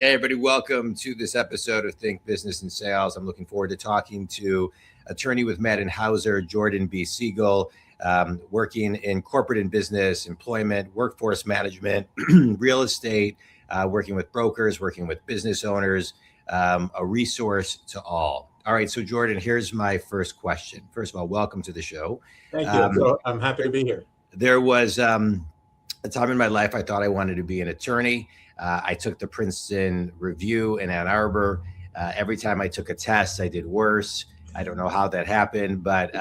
Hey, everybody, welcome to this episode of Think Business and Sales. I'm looking forward to talking to attorney with Maddin Hauser, Jordan B. Segal, working in corporate and business, employment, workforce management, real estate, working with brokers, working with business owners, a resource to all. All right, so Jordan, here's my first question. First of all, welcome to the show. Thank you. I'm happy to be here. There was a time in my life I thought I wanted to be an attorney. I took the Princeton Review in Ann Arbor. Every time I took a test, I did worse. I don't know how that happened, but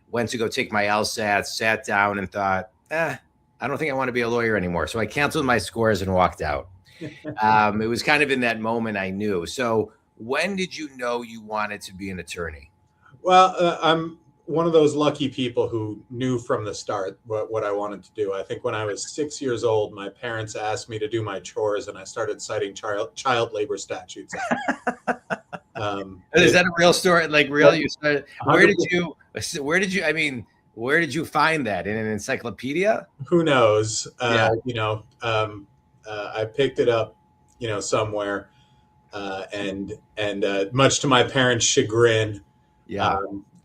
went to go take my LSAT, sat down and thought, I don't think I want to be a lawyer anymore. So I canceled my scores and walked out. It was kind of in that moment I knew. So when did you know you wanted to be an attorney? Well, I'm one of those lucky people who knew from the start what I wanted to do. I think when I was 6 years old, my parents asked me to do my chores, and I started citing child labor statutes. Is that a real story? Like real? You started? Where did you? I mean, where did you find that? In an encyclopedia? Who knows? I picked it up, somewhere, and much to my parents' chagrin. Yeah.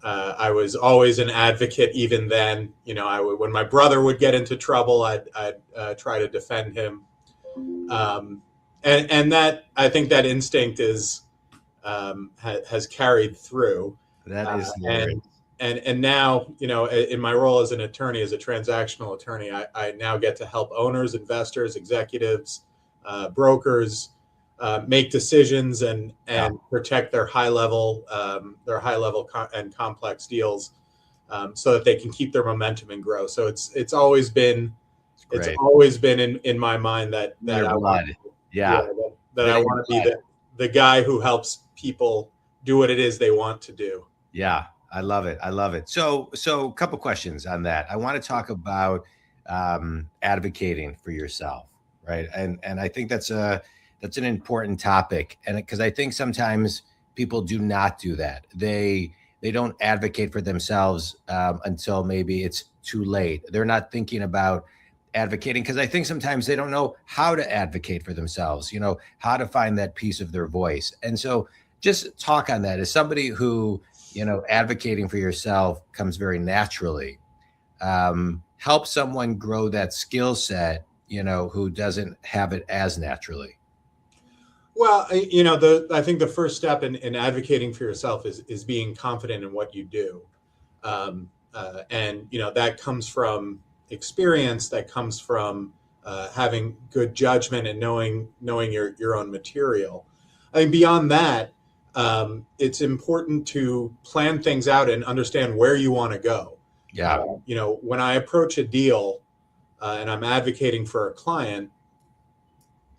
I was always an advocate. Even then, when my brother would get into trouble, I'd try to defend him. And that, I think that instinct has carried through. That is and now, in my role as an attorney, as a transactional attorney, I now get to help owners, investors, executives, brokers, make decisions and protect their high level and complex deals, so that they can keep their momentum and grow. So it's always been in my mind that I want to be the guy who helps people do what it is they want to do. Yeah, I love it. So a couple questions on that. I want to talk about advocating for yourself, right? And I think that's an important topic, and because I think sometimes people do not do that. They don't advocate for themselves until maybe it's too late. They're not thinking about advocating because I think sometimes they don't know how to advocate for themselves, how to find that piece of their voice. And so just talk on that. As somebody who, advocating for yourself comes very naturally, help someone grow that skill set, who doesn't have it as naturally. Well, I think the first step in advocating for yourself is being confident in what you do. And that comes from experience, that comes from having good judgment and knowing your own material. I mean, beyond that, it's important to plan things out and understand where you want to go. Yeah. When I approach a deal and I'm advocating for a client,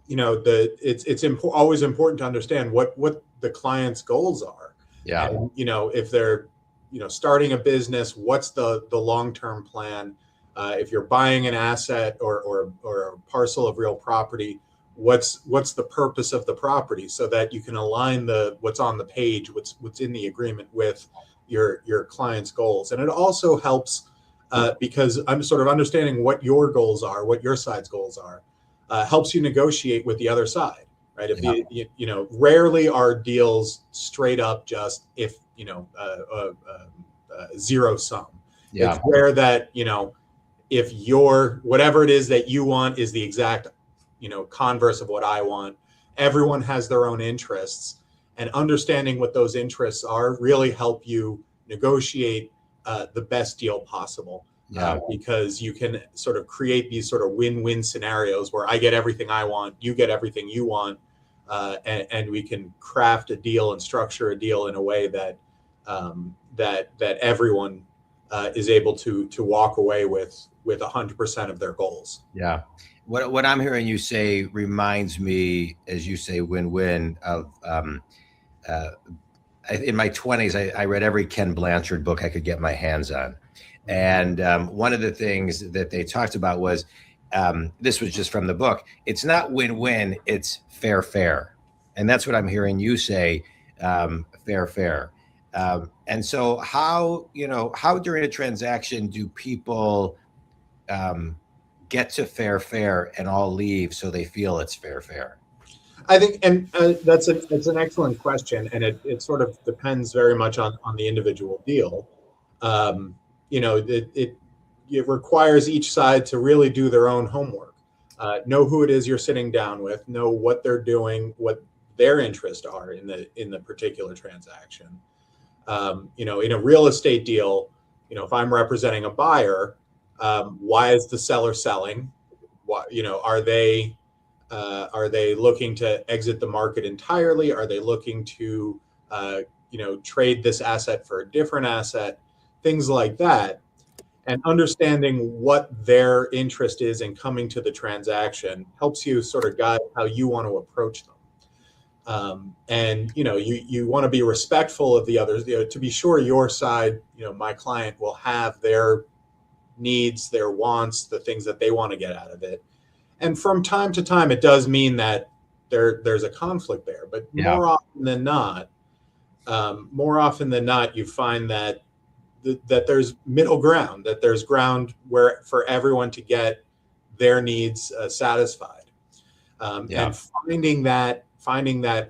it's always important to understand what the client's goals are. Yeah. And, if they're, starting a business, what's the long-term plan? If you're buying an asset or a parcel of real property, what's the purpose of the property, so that you can align what's on the page, what's in the agreement with your client's goals. And it also helps because I'm sort of understanding what your goals are, what your side's goals are. Helps you negotiate with the other side, right? If rarely are deals straight up just zero sum. Yeah. It's rare that if whatever it is that you want is the exact converse of what I want. Everyone has their own interests, and understanding what those interests are really help you negotiate the best deal possible. Yeah. Because you can sort of create these sort of win-win scenarios where I get everything I want, you get everything you want, and we can craft a deal and structure a deal in a way that everyone is able to walk away with 100% of their goals. Yeah. What I'm hearing you say reminds me, as you say, win-win of in my 20s, I read every Ken Blanchard book I could get my hands on. And one of the things that they talked about was, this was just from the book, it's not win-win, it's fair. And that's what I'm hearing you say, fair. And so how during a transaction do people get to fair and all leave so they feel it's fair? I think, and that's an excellent question, and it sort of depends very much on the individual deal. Um, it requires each side to really do their own homework, know who it is you're sitting down with, know what they're doing, what their interests are in the particular transaction. In a real estate deal, if I'm representing a buyer, why is the seller selling? Why, are they looking to exit the market entirely? Are they looking to, trade this asset for a different asset? Things like that. And understanding what their interest is in coming to the transaction helps you sort of guide how you want to approach them. And you want to be respectful of the others, to be sure your side, my client will have their needs, their wants, the things that they want to get out of it. And from time to time, it does mean that there's a conflict there. But Yeah. more often than not, you find that there's middle ground, that there's ground where for everyone to get their needs satisfied, and finding that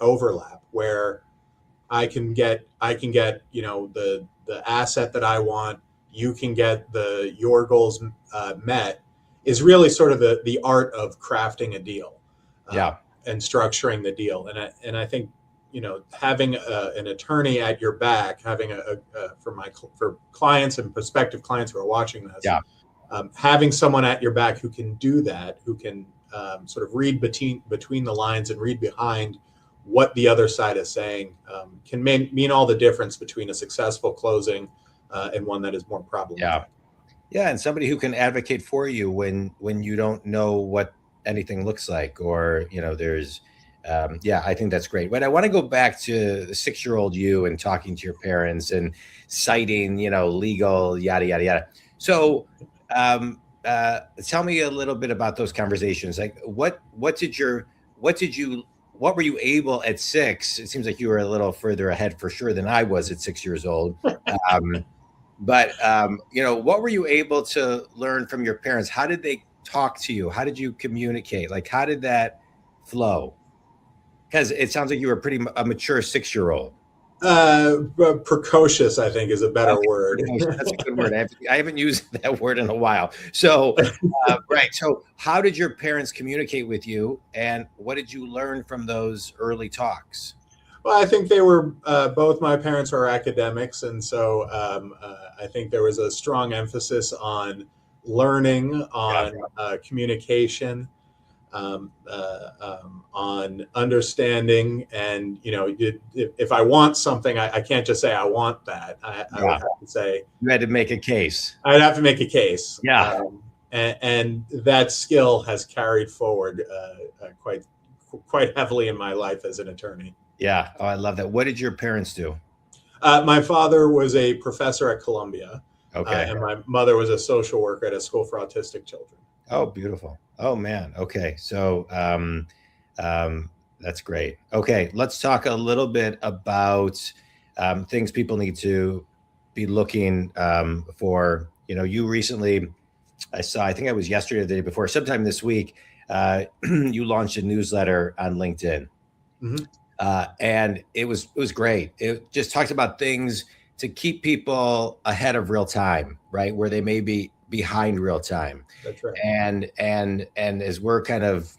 overlap where I can get the asset that I want, you can get your goals met, is really sort of the art of crafting a deal, and structuring the deal. And I think having an attorney at your back, having for clients and prospective clients who are watching this, having someone at your back who can do that, who can sort of read between the lines and read behind what the other side is saying, can mean all the difference between a successful closing and one that is more problematic. Yeah, and somebody who can advocate for you when you don't know what anything looks like, or there's I think that's great. But I want to go back to the 6-year-old you and talking to your parents and citing legal yada yada yada. So tell me a little bit about those conversations. Like what were you able at 6? It seems like you were a little further ahead for sure than I was at 6 years old. But what were you able to learn from your parents? How did they talk to you? How did you communicate? Like, how did that flow? Because it sounds like you were a mature 6-year-old. Precocious, I think, is a better word. That's a good word. I haven't used that word in a while. So, right. So how did your parents communicate with you, and what did you learn from those early talks? Well, I think they were both my parents are academics, and so I think there was a strong emphasis on learning, on communication, on understanding. And if I want something, I can't just say I want that. I would have to say you had to make a case. I'd have to make a case. Yeah, and that skill has carried forward quite heavily in my life as an attorney. Yeah. Oh, I love that. What did your parents do? My father was a professor at Columbia. Okay. And my mother was a social worker at a school for autistic children. Oh, beautiful. Oh, man. Okay. So that's great. Okay. Let's talk a little bit about things people need to be looking for. You recently, I think it was yesterday or the day before, sometime this week, you launched a newsletter on LinkedIn. Mm-hmm. And it was great. It just talks about things to keep people ahead of real time, right? Where they may be behind real time. That's right. And as we're kind of,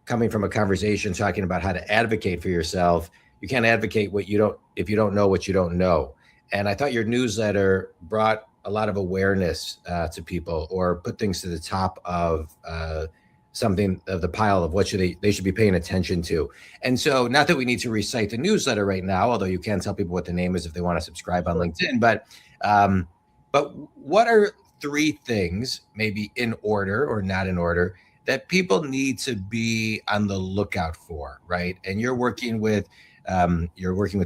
coming from a conversation talking about how to advocate for yourself, you can't advocate if you don't know what you don't know. And I thought your newsletter brought a lot of awareness to people, or put things to the top of something of the pile of what they should be paying attention to. And so, not that we need to recite the newsletter right now, although you can tell people what the name is if they want to subscribe on LinkedIn. But what are 3 things, maybe in order or not in order, that people need to be on the lookout for, right? And you're working with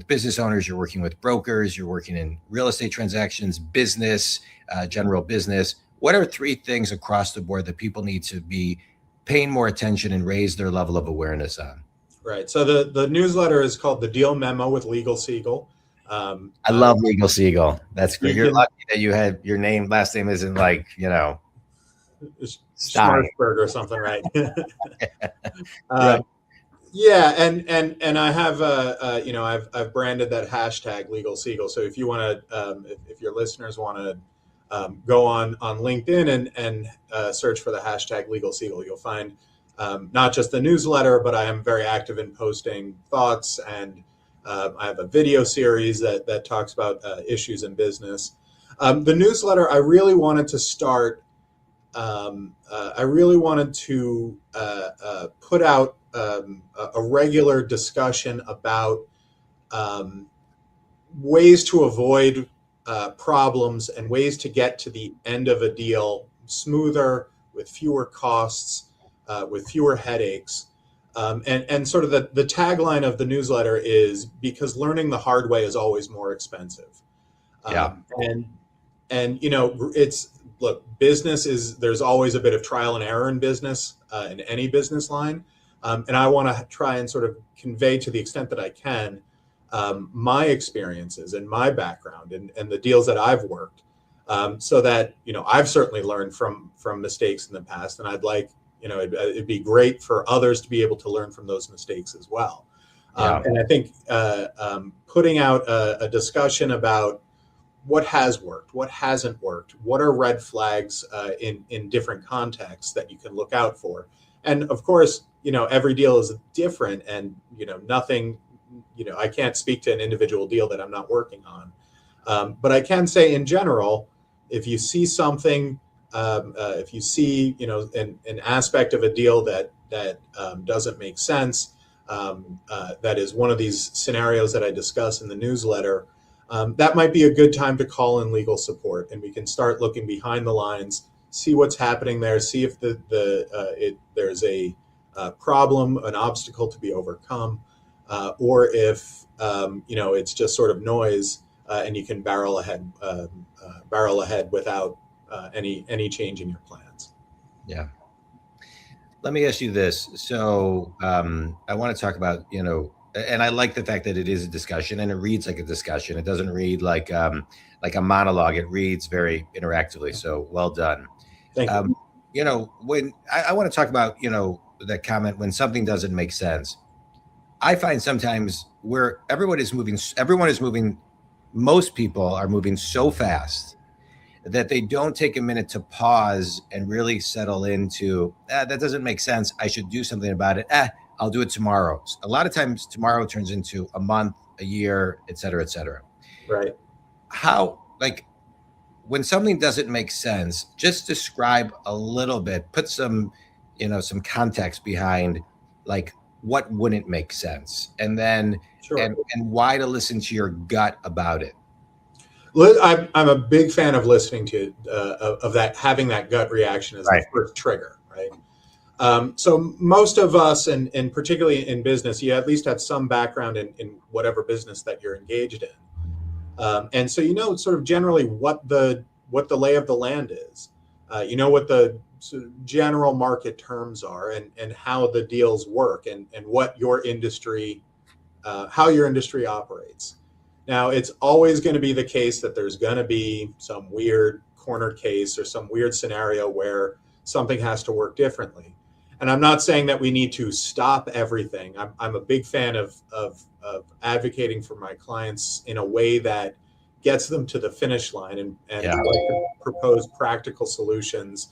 business owners, you're working with brokers, you're working in real estate transactions, business, general business. What are 3 things across the board that people need to be paying more attention and raise their level of awareness on? Right. So the newsletter is called The Deal Memo with Legal Segal. I love Legal Segal. That's great. You're lucky that you had your last name isn't like, Schwarzberg or something, right? Right. Yeah, and I have I've branded that hashtag Legal Segal. So if you want to, if your listeners want to go on LinkedIn and search for the hashtag Legal Segal, you'll find not just the newsletter, but I am very active in posting thoughts, and I have a video series that talks about issues in business. The newsletter, I really wanted to start. I really wanted to put out a regular discussion about ways to avoid problems and ways to get to the end of a deal smoother, with fewer costs, with fewer headaches. And sort of the tagline of the newsletter is, because learning the hard way is always more expensive. Yeah. And it's, look, business is, there's always a bit of trial and error in business, in any business line. And I want to try and sort of convey, to the extent that I can, my experiences and my background and the deals that I've worked, so that, I've certainly learned from mistakes in the past. And I'd like, it'd be great for others to be able to learn from those mistakes as well. And I think putting out a discussion about what has worked, what hasn't worked, what are red flags in different contexts that you can look out for. And of course, every deal is different, and nothing, I can't speak to an individual deal that I'm not working on. But I can say, in general, if you see something, if you see an aspect of a deal that doesn't make sense, that is one of these scenarios that I discuss in the newsletter, that might be a good time to call in legal support, and we can start looking behind the lines, see what's happening there, see if there's a problem, an obstacle to be overcome, or if it's just sort of noise, and you can barrel ahead without any change in your plans. Yeah. Let me ask you this. So I want to talk about, and I like the fact that it is a discussion, and it reads like a discussion. It doesn't read like a monologue. It reads very interactively. So well done. Thank you. When I want to talk about, that comment, when something doesn't make sense, I find sometimes where everyone is moving, most people are moving so fast that they don't take a minute to pause and really settle into, that doesn't make sense. I should do something about it. I'll do it tomorrow. A lot of times tomorrow turns into a month, a year, et cetera, et cetera. Right. How, when something doesn't make sense, just describe a little bit, put some context behind, what wouldn't make sense, and then, Sure. and why to listen to your gut about it. I'm a big fan of listening to of that, having that gut reaction as the first trigger, right? So most of us, and particularly in business, you at least have some background in whatever business that you're engaged in, and so sort of generally what the lay of the land is. What the sort of general market terms are, and how the deals work, and what your industry, how your industry operates. Now, it's always going to be the case that there's going to be some weird corner case or some weird scenario where something has to work differently. And I'm not saying that we need to stop everything. I'm a big fan of advocating for my clients in a way that gets them to the finish line, and I like to propose practical solutions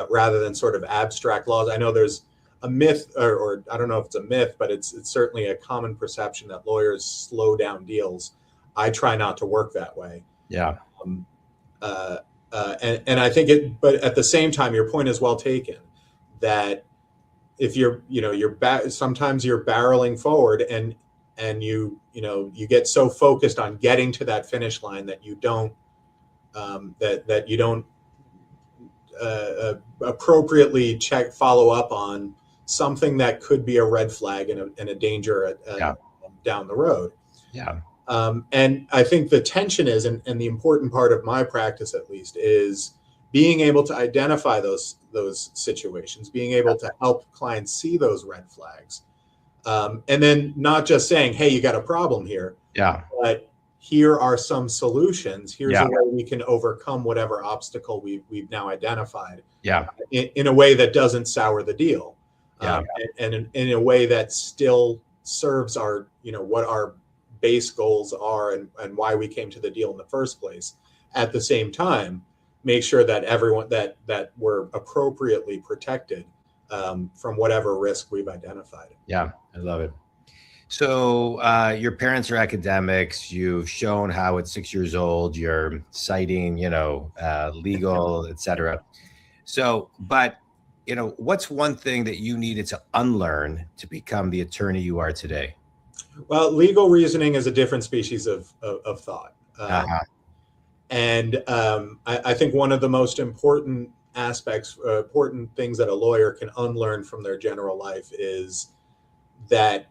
rather than sort of abstract laws. I know there's a myth, or I don't know if it's a myth, but it's certainly a common perception that lawyers slow down deals. I try not to work that way. Yeah. And I think but at the same time, your point is well taken, that if sometimes you're barreling forward, and you get so focused on getting to that finish line that you don't appropriately follow up on something that could be a red flag and a danger down the road. Yeah. And I think the tension is, and the important part of my practice, at least, is being able to identify those situations, being able to help clients see those red flags, and then not just saying, "Hey, you got a problem here," but here are some solutions. Here's a way we can overcome whatever obstacle we've now identified. In a way that doesn't sour the deal. Yeah. and in a way that still serves our, what our base goals are and why we came to the deal in the first place. At the same time, make sure that everyone that we're appropriately protected from whatever risk we've identified. Yeah, I love it. So your parents are academics. You've shown how at 6 years old you're citing, legal, et cetera. So, but what's one thing that you needed to unlearn to become the attorney you are today? Well, legal reasoning is a different species of thought. Uh-huh. And I think one of the most important aspects, important things that a lawyer can unlearn from their general life is that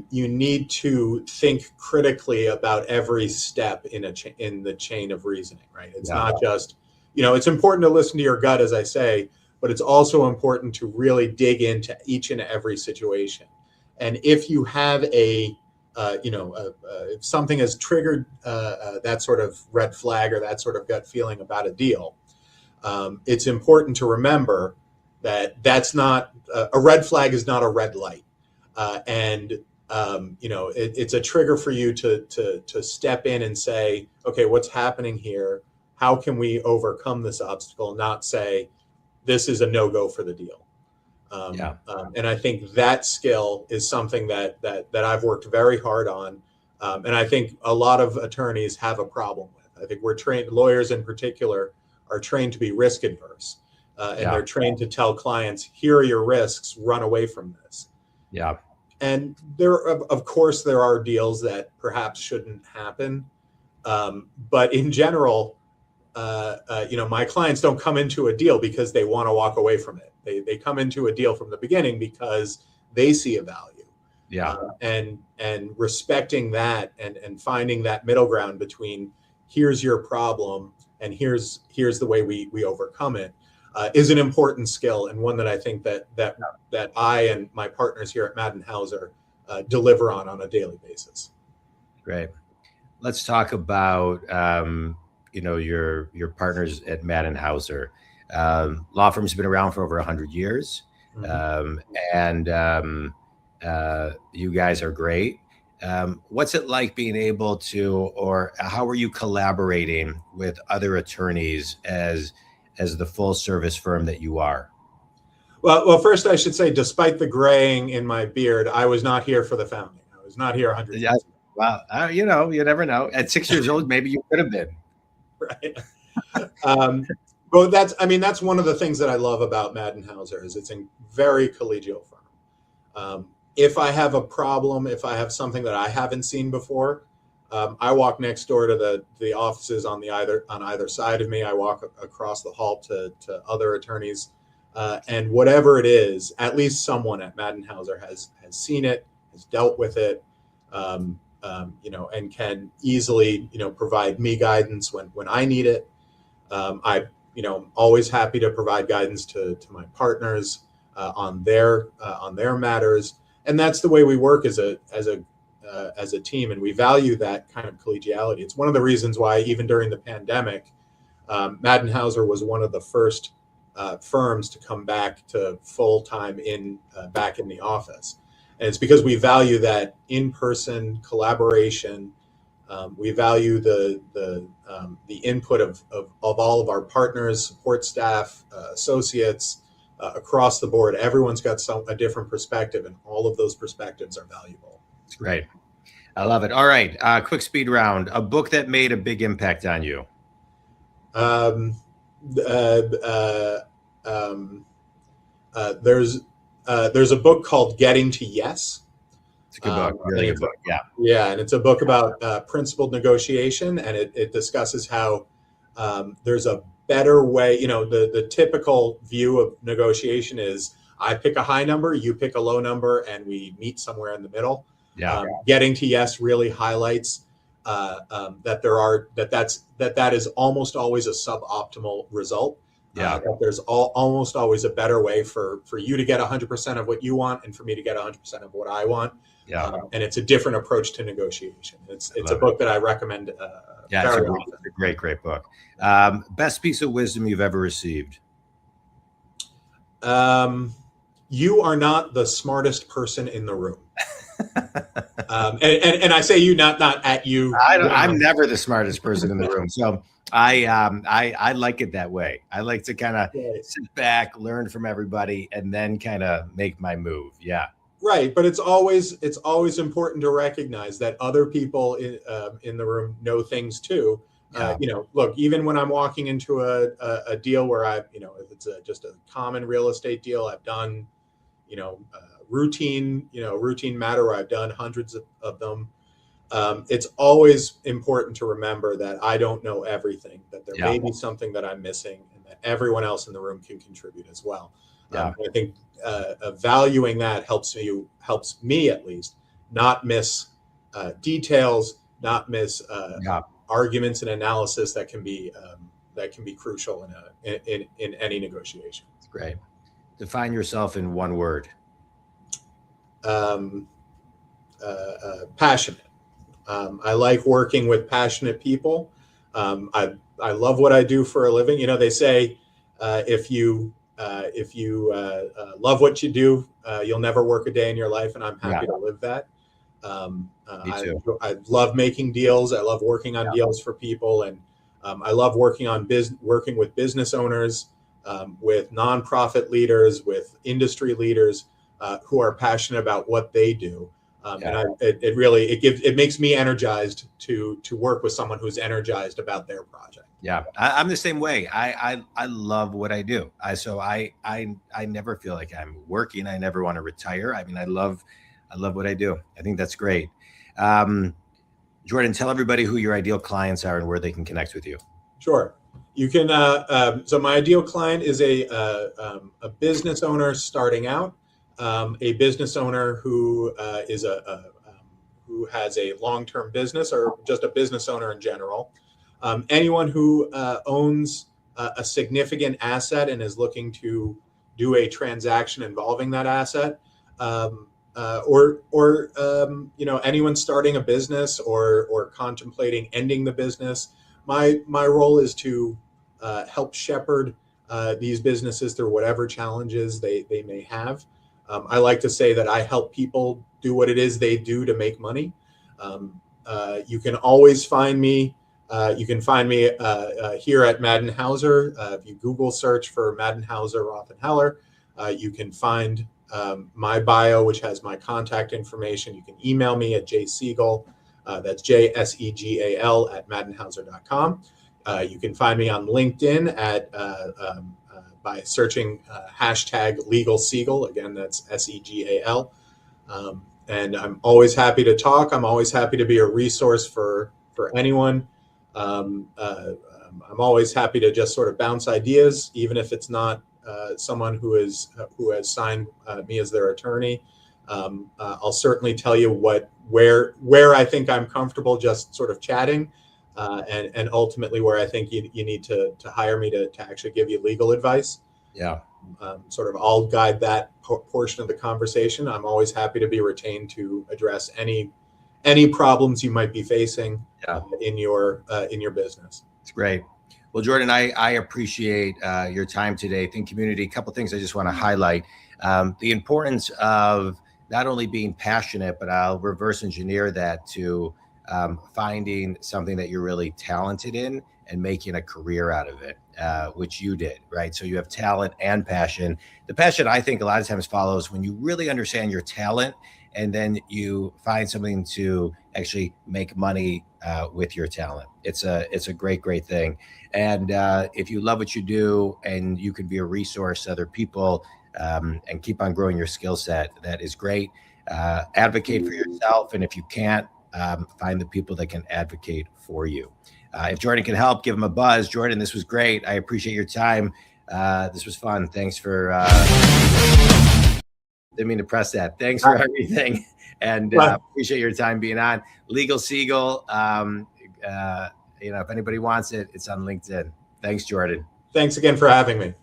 you need to think critically about every step in the chain of reasoning, right? It's not just, it's important to listen to your gut, as I say, but it's also important to really dig into each and every situation. And if you have if something has triggered that sort of red flag or that sort of gut feeling about a deal, it's important to remember that that's not a red flag is not a red light. It's a trigger for you to step in and say, okay, what's happening here? How can we overcome this obstacle? Not say, this is a no-go for the deal. And I think that skill is something that I've worked very hard on. And I think a lot of attorneys have a problem with. I think we're trained, lawyers in particular, are trained to be risk adverse. And they're trained to tell clients, here are your risks, run away from this. Yeah. And of course, there are deals that perhaps shouldn't happen. But in general, my clients don't come into a deal because they want to walk away from it. They come into a deal from the beginning because they see a value. Yeah. And respecting that and finding that middle ground between here's your problem and here's the way we overcome it is an important skill, and one that I think that I and my partners here at Maddin Hauser deliver on a daily basis. Great. Let's talk about your partners at Maddin Hauser. Law firm's been around for over 100 years, and you guys are great. What's it like being able to, or how are you collaborating with other attorneys as the full service firm that you are? Well, first I should say, despite the graying in my beard, I was not here for the founding. I was not here 100 years ago. Well, you never know. At 6 years old, maybe you could have been. Right. But that's one of the things that I love about Maddin Hauser is it's a very collegial firm. If I have a problem, if I have something that I haven't seen before, I walk next door to the offices on either side of me. I walk across the hall to other attorneys, and whatever it is, at least someone at Maddin Hauser has seen it, has dealt with it, and can easily provide me guidance when I need it. I'm always happy to provide guidance to my partners on their matters, and that's the way we work as a team, and we value that kind of collegiality. It's one of the reasons why even during the pandemic, Maddin Hauser was one of the first firms to come back to full time back in the office, and it's because we value that in-person collaboration. We value the input of all of our partners, support staff, associates across the board. Everyone's got a different perspective, and all of those perspectives are valuable. It's great. I love it. All right. Quick speed round. A book that made a big impact on you. There's a book called Getting to Yes. It's a good book. Really good book. Yeah. Yeah. And it's a book about principled negotiation. And it discusses how there's a better way. The typical view of negotiation is I pick a high number, you pick a low number, and we meet somewhere in the middle. Yeah. Getting to Yes really highlights that is almost always a suboptimal result. Yeah. That there's almost always a better way for you to get 100% of what you want and for me to get 100% of what I want. Yeah. And it's a different approach to negotiation. It's a book that I recommend. Yeah, it's a great book. Best piece of wisdom you've ever received? you are not the smartest person in the room. And I say you, not at you. I'm never the smartest person in the room. So I like it that way. I like to kind of sit back, learn from everybody, and then kind of make my move. Yeah. Right, but it's always important to recognize that other people in the room know things too. Yeah. Look, even when I'm walking into a deal where if it's just a common real estate deal, I've done, routine matter where I've done hundreds of them. It's always important to remember that I don't know everything, that there may be something that I'm missing, and that everyone else in the room can contribute as well. I think valuing that helps me at least not miss details, not miss arguments and analysis that can be crucial in any negotiation. That's great. Define yourself in one word. Passionate. I like working with passionate people. I love what I do for a living. They say if you love what you do, you'll never work a day in your life, and I'm happy to live that. Me too. I love making deals. I love working on deals for people, and I love working with business owners, with nonprofit leaders, with industry leaders who are passionate about what they do. And it makes me energized to work with someone who's energized about their project. Yeah, I'm the same way. I love what I do. I never feel like I'm working. I never want to retire. I mean, I love what I do. I think that's great. Jordan, tell everybody who your ideal clients are and where they can connect with you. Sure. You can. So my ideal client is a business owner starting out, a business owner who who has a long-term business, or just a business owner in general. Anyone who owns a significant asset and is looking to do a transaction involving that asset, or anyone starting a business or contemplating ending the business. My role is to help shepherd these businesses through whatever challenges they may have. I like to say that I help people do what it is they do to make money. You can always find me. You can find me here at Maddin Hauser. If you Google search for Maddin Hauser Rothenheller, you can find my bio, which has my contact information. You can email me at jsegal, that's JSEGAL at maddinhauser.com. You can find me on LinkedIn by searching hashtag Legal Segal. Again, that's SEGAL. And I'm always happy to talk. I'm always happy to be a resource for anyone. I'm always happy to just sort of bounce ideas, even if it's not someone who has signed me as their attorney. I'll certainly tell you where I think I'm comfortable just sort of chatting, and ultimately where I think you need to hire me to actually give you legal advice. Yeah. Sort of I'll guide that portion of the conversation. I'm always happy to be retained to address any problems you might be facing in your business. It's great. Well, Jordan, I appreciate your time today. Think Community. A couple of things I just want to highlight. The importance of not only being passionate, but I'll reverse engineer that to finding something that you're really talented in and making a career out of it, which you did, right? So you have talent and passion. The passion, I think, a lot of times follows when you really understand your talent, and then you find something to actually make money with your talent. It's a great thing. And if you love what you do and you can be a resource to other people and keep on growing your skill set, that is great. Advocate for yourself. And if you can't, find the people that can advocate for you. If Jordan can help, give him a buzz. Jordan, this was great. I appreciate your time. This was fun. Thanks for... didn't mean to press that. Thanks for everything. And appreciate your time being on. Legal Segal. If anybody wants it, it's on LinkedIn. Thanks, Jordan. Thanks again for having me.